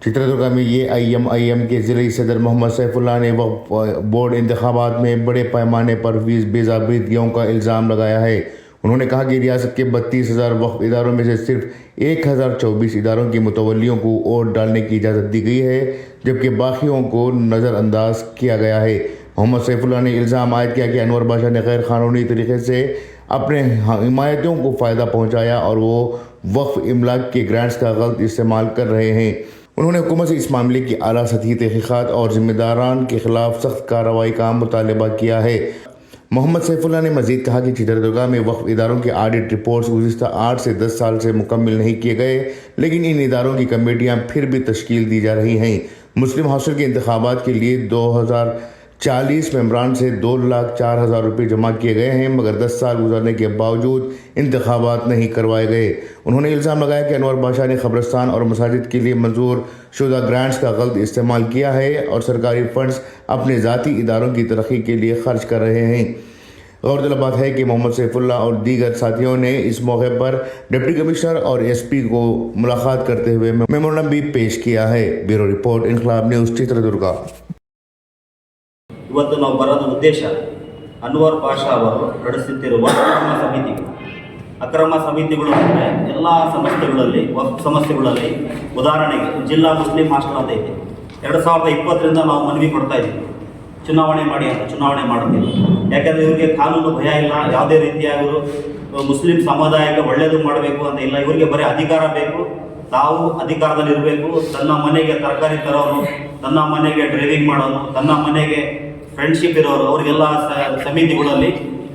चित्रदुर्गा में AIMIM के ज़िले सदर मोहम्मद सैफुल्लाह ने बोर्ड इंतखाबात में बड़े पैमाने पर बेज़ाबतगियों का इल्ज़ाम लगाया है। उन्होंने कहा कि रियासत के 32,000 वक्फ इदारों में से सिर्फ 1,024 इदारों के मुतवल्लियों को वोट डालने की इजाज़त दी गई है, जबकि बाकियों को नज़रअंदाज किया गया है। मोहम्मद सैफुल्लाह ने इल्ज़ाम आयद किया कि अनवर बाशा ने गैर कानूनी तरीके से अपने हिमायतियों को फ़ायदा पहुँचाया और वो वक्फ इमलाक के ग्रांट्स का गलत इस्तेमाल कर रहे हैं। उन्होंने हुकूमत से इस मामले की आला सतही तहक़ीक़ात और ज़िम्मेदारान के खिलाफ सख्त कार्रवाई का मुतालबा किया है। मोहम्मद सैफुल्लाह ने मज़ीद कहा कि चित्रदुर्गा में वक्फ इदारों के ऑडिट रिपोर्ट्स गुज़िश्ता 8 से 10 साल से मुकम्मल नहीं किए गए, लेकिन इन इदारों की कमेटियाँ फिर भी तश्कील दी जा रही हैं। मुस्लिम हाउसिल के इंतखाबात के लिए 2040 मेम्बरान से 2,04,000 रुपये जमा किए गए हैं, मगर 10 साल गुजरने के बावजूद इंतखाबात नहीं करवाए गए। उन्होंने इल्ज़ाम लगाया कि अनवर बाशा ने कब्रिस्तान और मसाजिद के लिए मंजूर शुदा ग्रांट्स का गलत इस्तेमाल किया है और सरकारी फंड्स अपने ज़ाती इदारों की तरक्की के लिए खर्च कर रहे हैं। गौरतलब बात है कि मोहम्मद सैफुल्लाह और दीगर साथियों ने इस मौके पर डिप्टी कमिश्नर और SP को मुलाकात करते हुए मेमोरेंडम भी पेश किया है। ब्यूरो रिपोर्ट, इनकलाब न्यूज़, चित्रदुर्गा। ಇವತ್ತು ನಾವು ಬರೋದ ಉದ್ದೇಶ ಅನ್ವರ್ ಬಾಷಾ ಅವರು ನಡೆಸುತ್ತಿರುವ ಅಕ್ರಮ ಸಮಿತಿಗಳು ಅಂದರೆ ಎಲ್ಲ ಸಮಸ್ಯೆಗಳಲ್ಲಿ ಸಮಸ್ಯೆಗಳಲ್ಲಿ ಉದಾಹರಣೆಗೆ ಜಿಲ್ಲಾ ಮುಸ್ಲಿಂ ಹಾಸ್ಟೆಲ್ ಅಂತ ಐತೆ. 2020ರಿಂದ ನಾವು ಮನವಿ ಕೊಡ್ತಾ ಇದ್ದೀವಿ, ಚುನಾವಣೆ ಮಾಡಿ ಅಂತ. ಚುನಾವಣೆ ಮಾಡ್ತೀವಿ ಯಾಕಂದರೆ ಇವರಿಗೆ ಕಾನೂನು ಭಯ ಇಲ್ಲ, ಯಾವುದೇ ರೀತಿಯ ಇವರು ಮುಸ್ಲಿಂ ಸಮುದಾಯಕ್ಕೆ ಒಳ್ಳೆಯದು ಮಾಡಬೇಕು ಅಂತ ಇಲ್ಲ. ಇವರಿಗೆ ಬರೀ ಅಧಿಕಾರ ಬೇಕು, ತಾವು ಅಧಿಕಾರದಲ್ಲಿ ಇರಬೇಕು. ತನ್ನ ಮನೆಗೆ ತರಕಾರಿ ತರೋನು, ತನ್ನ ಮನೆಗೆ ಡ್ರೈವಿಂಗ್ ಮಾಡೋನು, ತನ್ನ ಮನೆಗೆ ಫ್ರೆಂಡ್ಶಿಪ್ ಇರೋರು, ಅವರಿಗೆಲ್ಲ ಸಮಿತಿಗಳಲ್ಲಿ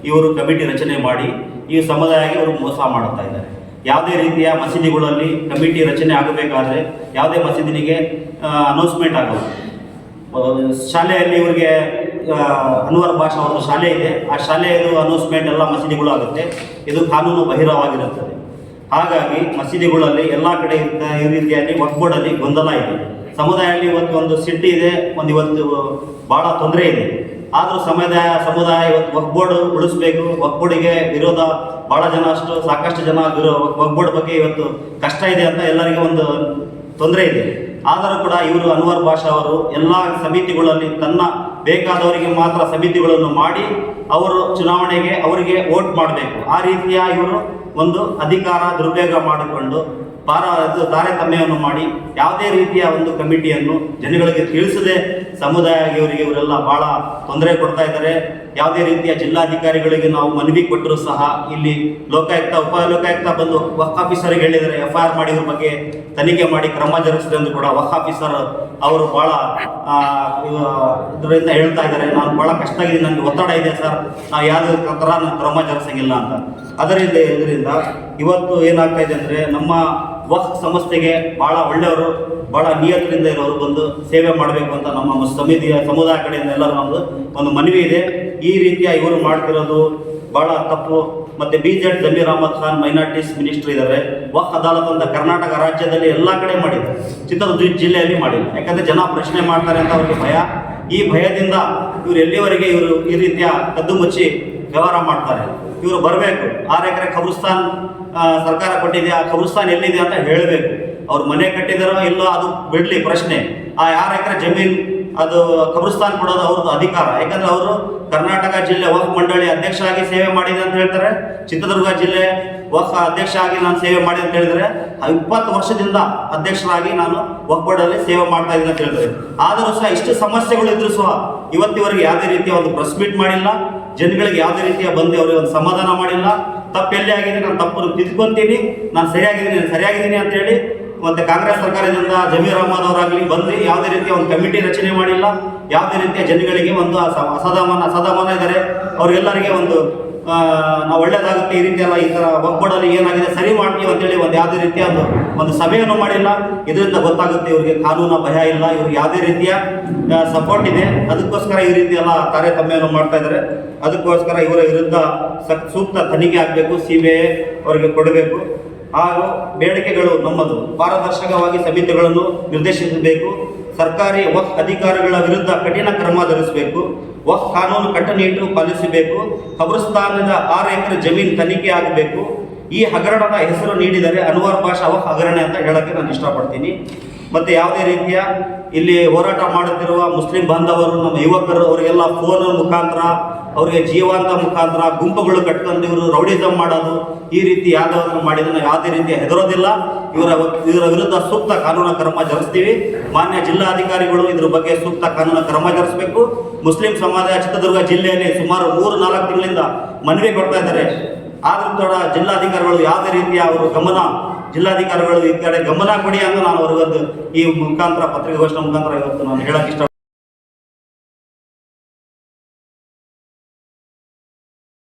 ಇವರು ಕಮಿಟಿ ರಚನೆ ಮಾಡಿ ಈ ಸಮುದಾಯಕ್ಕೆ ಇವರು ಮೋಸ ಮಾಡುತ್ತಾ ಇದ್ದಾರೆ. ಯಾವುದೇ ರೀತಿಯ ಮಸೀದಿಗಳಲ್ಲಿ ಕಮಿಟಿ ರಚನೆ ಆಗಬೇಕಾದ್ರೆ ಯಾವುದೇ ಮಸೀದಿನಿಗೆ ಅನೌನ್ಸ್ಮೆಂಟ್ ಆಗೋದು. ಶಾಲೆಯಲ್ಲಿ ಇವರಿಗೆ ಅನ್ವರ್ ಬಾಷಾ ಅವ್ರದ್ದು ಶಾಲೆ ಇದೆ, ಆ ಶಾಲೆಯದು ಅನೌನ್ಸ್ಮೆಂಟ್ ಎಲ್ಲ ಮಸೀದಿಗಳು ಆಗುತ್ತೆ. ಇದು ಕಾನೂನು ಬಹಿರವಾಗಿರುತ್ತದೆ. ಹಾಗಾಗಿ ಮಸೀದಿಗಳಲ್ಲಿ ಎಲ್ಲ ಕಡೆ ಈ ರೀತಿಯಾಗಿ ವಕ್ಫ್ ಬೋರ್ಡಲ್ಲಿ ಗೊಂದಲ ಇದೆ. ಸಮುದಾಯದಲ್ಲಿ ಇವತ್ತು ಒಂದು ಸಿಟ್ಟು ಇದೆ, ಇವತ್ತು ಭಾಳ ತೊಂದರೆ ಇದೆ. ಆದರೂ ಸಮುದಾಯ ಇವತ್ತು ವಕ್ಫ್ ಬೋರ್ಡ್ ಉಳಿಸ್ಬೇಕು. ವಕ್ಫ್ ಬೋರ್ಡಿಗೆ ವಿರೋಧ ಭಾಳ ಜನ, ಸಾಕಷ್ಟು ಜನ ವಕ್ಫ್ ಬೋರ್ಡ್ ಬಗ್ಗೆ ಇವತ್ತು ಕಷ್ಟ ಇದೆ ಅಂತ ಎಲ್ಲರಿಗೂ ಒಂದು ತೊಂದರೆ ಇದೆ. ಆದರೂ ಕೂಡ ಇವರು ಅನ್ವರ್ ಬಾಷಾ ಅವರು ಎಲ್ಲ ಸಮಿತಿಗಳಲ್ಲಿ ತನ್ನ ಬೇಕಾದವರಿಗೆ ಮಾತ್ರ ಸಮಿತಿಗಳನ್ನು ಮಾಡಿ ಅವರು ಚುನಾವಣೆಗೆ ಅವರಿಗೆ ವೋಟ್ ಮಾಡಬೇಕು. ಆ ರೀತಿಯ ಇವರು ಒಂದು ಅಧಿಕಾರ ದುರುಪಯೋಗ ಮಾಡಿಕೊಂಡು ತಾರತಮ್ಯವನ್ನು ಮಾಡಿ ಯಾವುದೇ ರೀತಿಯ ಒಂದು ಕಮಿಟಿಯನ್ನು ಜನಗಳಿಗೆ ತಿಳಿಸದೆ ಸಮುದಾಯ ಇವರೆಲ್ಲ ಭಾಳ ತೊಂದರೆ ಕೊಡ್ತಾ ಇದ್ದಾರೆ. ಯಾವುದೇ ರೀತಿಯ ಜಿಲ್ಲಾಧಿಕಾರಿಗಳಿಗೆ ನಾವು ಮನವಿ ಕೊಟ್ಟರೂ ಸಹ ಇಲ್ಲಿ ಲೋಕಾಯುಕ್ತ, ಉಪ ಲೋಕಾಯುಕ್ತ ಬಂದು ವಕ್ಫ್ ಆಫೀಸರ್ಗೆ ಹೇಳಿದ್ದಾರೆ, FIR ಮಾಡಿ ಇವ್ರ ಬಗ್ಗೆ ತನಿಖೆ ಮಾಡಿ ಕ್ರಮ ಜರುಗಿಸಿದೆ ಎಂದು ಕೂಡ ವಕ್ಫ್ ಆಫೀಸರ್ ಅವರು ಭಾಳ ಇದರಿಂದ ಹೇಳ್ತಾ ಇದ್ದಾರೆ. ನಾನು ಭಾಳ ಕಷ್ಟ ಆಗಿದೆ, ನನಗೆ ಒತ್ತಡ ಇದೆ ಸರ್, ನಾವು ಯಾವುದೇ ಥರ ಕ್ರಮ ಜರುಗಿಸಂಗಿಲ್ಲ ಅಂತ. ಇದರಿಂದ ಇವತ್ತು ಏನಾಗ್ತಾ ಇದೆ ಅಂದರೆ ನಮ್ಮ ವಕ್ಫ್ ಸಂಸ್ಥೆಗೆ ಭಾಳ ಒಳ್ಳೆಯವರು, ಭಾಳ ನಿಯತ್ತಿನಿಂದ ಇರೋರು ಬಂದು ಸೇವೆ ಮಾಡಬೇಕು ಅಂತ ನಮ್ಮ ಸಮುದಾಯ ಕಡೆಯಿಂದ ಎಲ್ಲರೂ ಒಂದು ಮನವಿ ಇದೆ. ಈ ರೀತಿಯ ಇವರು ಮಾಡ್ತಿರೋದು ಭಾಳ ತಪ್ಪು. ಮತ್ತು BZ Zameer Ahmed Khan minorities minister ಇದ್ದಾರೆ. ವಕ್ಫ್ ಅದಾಲತ್ ಅಂತ ಕರ್ನಾಟಕ ರಾಜ್ಯದಲ್ಲಿ ಎಲ್ಲ ಕಡೆ ಮಾಡಿದ್ದಾರೆ, ಚಿತ್ರದುರ್ಗ ಜಿಲ್ಲೆಯಲ್ಲಿ ಮಾಡಿಲ್ಲ. ಯಾಕಂದರೆ ಜನ ಪ್ರಶ್ನೆ ಮಾಡ್ತಾರೆ ಅಂತ ಅವ್ರಿಗೆ ಭಯ. ಈ ಭಯದಿಂದ ಇವರು ಎಲ್ಲಿವರೆಗೆ ಇವರು ಈ ರೀತಿಯ ಕದ್ದು ಮುಚ್ಚಿ ವ್ಯವಹಾರ ಮಾಡ್ತಾರೆ. ಇವರು ಬರಬೇಕು, 6 ಎಕರೆ ಕಬ್ರಿಸ್ತಾನ್ ಸರ್ಕಾರ ಕೊಟ್ಟಿದೆ, ಆ ಕಬ್ರಿಸ್ತಾನ್ ಎಲ್ಲಿದೆ ಅಂತ ಹೇಳಬೇಕು. ಅವ್ರು ಮನೆ ಕಟ್ಟಿದಾರೋ ಇಲ್ಲೋ ಅದು ಬಿಡಲಿ ಪ್ರಶ್ನೆ. ಆ 6 ಎಕರೆ ಜಮೀನು ಅದು ಕಬ್ರಿಸ್ತಾನ್ ಕೊಡೋದು ಅವ್ರದ್ದು ಅಧಿಕಾರ. ಯಾಕಂದರೆ ಅವರು ಕರ್ನಾಟಕ ಜಿಲ್ಲೆ ವಕ್ಫ್ ಮಂಡಳಿ ಅಧ್ಯಕ್ಷ ಆಗಿ ಸೇವೆ ಮಾಡಿದೆ ಅಂತ ಹೇಳ್ತಾರೆ. ಚಿತ್ರದುರ್ಗ ಜಿಲ್ಲೆ ವಕ್ಫ್ ಅಧ್ಯಕ್ಷ ಆಗಿ ನಾನು ಸೇವೆ ಮಾಡಿದೆ ಅಂತ ಹೇಳಿದರೆ 20 ವರ್ಷದಿಂದ ಅಧ್ಯಕ್ಷರಾಗಿ ನಾನು ವಕ್ಫ್ ಬೋರ್ಡಲ್ಲಿ ಸೇವೆ ಮಾಡ್ತಾ ಇದ್ದೀನಿ ಅಂತ ಹೇಳ್ತಾರೆ. ಆದರೂ ಸಹ ಇಷ್ಟು ಸಮಸ್ಯೆಗಳು ಇದ್ರೂ ಸಹ ಇವತ್ತಿವರೆಗೆ ಯಾವುದೇ ರೀತಿಯ ಒಂದು ಪ್ರೆಸ್ ಮೀಟ್ ಮಾಡಿಲ್ಲ, ಜನಗಳಿಗೆ ಯಾವುದೇ ರೀತಿಯ ಬಂದು ಅವರಿಗೆ ಒಂದು ಸಮಾಧಾನ ಮಾಡಿಲ್ಲ. ತಪ್ಪೆಲ್ಲೇ ಆಗಿದೆ, ನಾನು ತಪ್ಪನ್ನು ತಿದ್ಕೊಂತೀನಿ, ನಾನು ಸರಿಯಾಗಿದ್ದೀನಿ ಅಂತೇಳಿ. ಮತ್ತು ಕಾಂಗ್ರೆಸ್ ಸರ್ಕಾರದಿಂದ ಜಮೀರ್ ಅಹಮದ್ ಅವರಾಗಲಿ ಬಂದು ಯಾವುದೇ ರೀತಿಯ ಒಂದು ಕಮಿಟಿ ರಚನೆ ಮಾಡಿಲ್ಲ. ಯಾವುದೇ ರೀತಿಯ ಜನಗಳಿಗೆ ಒಂದು ಅಸಮಾಧಾನ ಇದ್ದಾರೆ. ಅವರಿಗೆಲ್ಲರಿಗೆ ಒಂದು ನಾವು ಒಳ್ಳೇದಾಗುತ್ತೆ, ಈ ರೀತಿಯೆಲ್ಲ ಈ ಥರ ವಕ್ಫ್ ಬೋರ್ಡಲ್ಲಿ ಏನಾಗಿದೆ ಸರಿ ಮಾಡ್ತೀವಿ ಅಂತೇಳಿ ಯಾವುದೇ ರೀತಿಯ ಒಂದು ಸಭೆಯನ್ನು ಮಾಡಿಲ್ಲ. ಇದರಿಂದ ಗೊತ್ತಾಗುತ್ತೆ ಇವರಿಗೆ ಕಾನೂನು ಭಯ ಇಲ್ಲ, ಇವ್ರಿಗೆ ಯಾವುದೇ ರೀತಿಯ ಸಪೋರ್ಟ್ ಇದೆ. ಅದಕ್ಕೋಸ್ಕರ ಈ ರೀತಿ ಎಲ್ಲ ತಾರತಮ್ಯವನ್ನು ಮಾಡ್ತಾ ಇದ್ದಾರೆ. ಅದಕ್ಕೋಸ್ಕರ ಇವರ ವಿರುದ್ಧ ಸೂಕ್ತ ತನಿಖೆ ಆಗಬೇಕು, CBI ಅವರಿಗೆ ಕೊಡಬೇಕು. ಹಾಗೂ ಬೇಡಿಕೆಗಳು ನಮ್ಮದು ಪಾರದರ್ಶಕವಾಗಿ ಸಮಿತಿಗಳನ್ನು ನಿರ್ದೇಶಿಸಬೇಕು. ಸರ್ಕಾರಿ ವಕ್ಫ್ ಅಧಿಕಾರಿಗಳ ವಿರುದ್ಧ ಕಠಿಣ ಕ್ರಮ ಜರುಗಿಸಬೇಕು. ವಕ್ಫ್ ಕಾನೂನು ಕಟ್ಟುನಿಟ್ಟು ಪಾಲಿಸಬೇಕು. ಕಬ್ರಿಸ್ತಾನದ 6 ಎಕರೆ ಜಮೀನು ತನಿಖೆ ಆಗಬೇಕು. ಈ ಹಗರಣದ ಹೆಸರು ನೀಡಿದರೆ ಅನ್ವರ್ ಬಾಷಾ ವಕ್ಫ್ ಹಗರಣ ಅಂತ ಹೇಳೋಕ್ಕೆ ನಾನು ಇಷ್ಟಪಡ್ತೀನಿ. ಮತ್ತು ಯಾವುದೇ ರೀತಿಯ ಇಲ್ಲಿ ಹೋರಾಟ ಮಾಡುತ್ತಿರುವ ಮುಸ್ಲಿಂ ಬಾಂಧವರು, ನಮ್ಮ ಯುವಕರು, ಅವರಿಗೆಲ್ಲ ಫೋನ್ ಮುಖಾಂತರ, ಅವರಿಗೆ ಜೀವಾಂತ ಮುಖಾಂತರ ಗುಂಪುಗಳು ಕಟ್ಕೊಂಡು ಇವರು ರೌಡಿಸಮ್ ಮಾಡೋದು, ಈ ರೀತಿ ಯಾವುದಾದ್ರು ಮಾಡಿದ್ರೆ ಯಾವುದೇ ರೀತಿಯ ಹೆದರೋದಿಲ್ಲ. ಇವರ ವಿರುದ್ಧ ಸೂಕ್ತ ಕಾನೂನು ಕ್ರಮ ಜರುಗಿಸ್ತೀವಿ. ಮಾನ್ಯ ಜಿಲ್ಲಾಧಿಕಾರಿಗಳು ಇದ್ರ ಬಗ್ಗೆ ಸೂಕ್ತ ಕಾನೂನು ಕ್ರಮ ಜರುಗಿಸಬೇಕು. ಮುಸ್ಲಿಂ ಸಮಾಜ ಚಿತ್ರದುರ್ಗ ಜಿಲ್ಲೆಯಲ್ಲಿ ಸುಮಾರು 3-4 ತಿಂಗಳಿಂದ ಮನವಿ ಕೊಡ್ತಾ ಇದ್ದಾರೆ. ಆದ್ರೂ ಕೂಡ ಜಿಲ್ಲಾಧಿಕಾರಿಗಳು ಯಾವುದೇ ರೀತಿಯ ಅವರು ಜಿಲ್ಲಾಧಿಕಾರಿಗಳು ಈ ಕಡೆ ಗಮನ ಕೊಡಿ ಅಂತ ನಾನು ಅವ್ರಿಗೊಂದು ಈ ಮುಖಾಂತರ ಪತ್ರಿಕಾಗೋಷ್ಠಿ ಮುಖಾಂತರ ಇವತ್ತು ನಾನು ಹೇಳಕ್ಕೆ ಇಷ್ಟ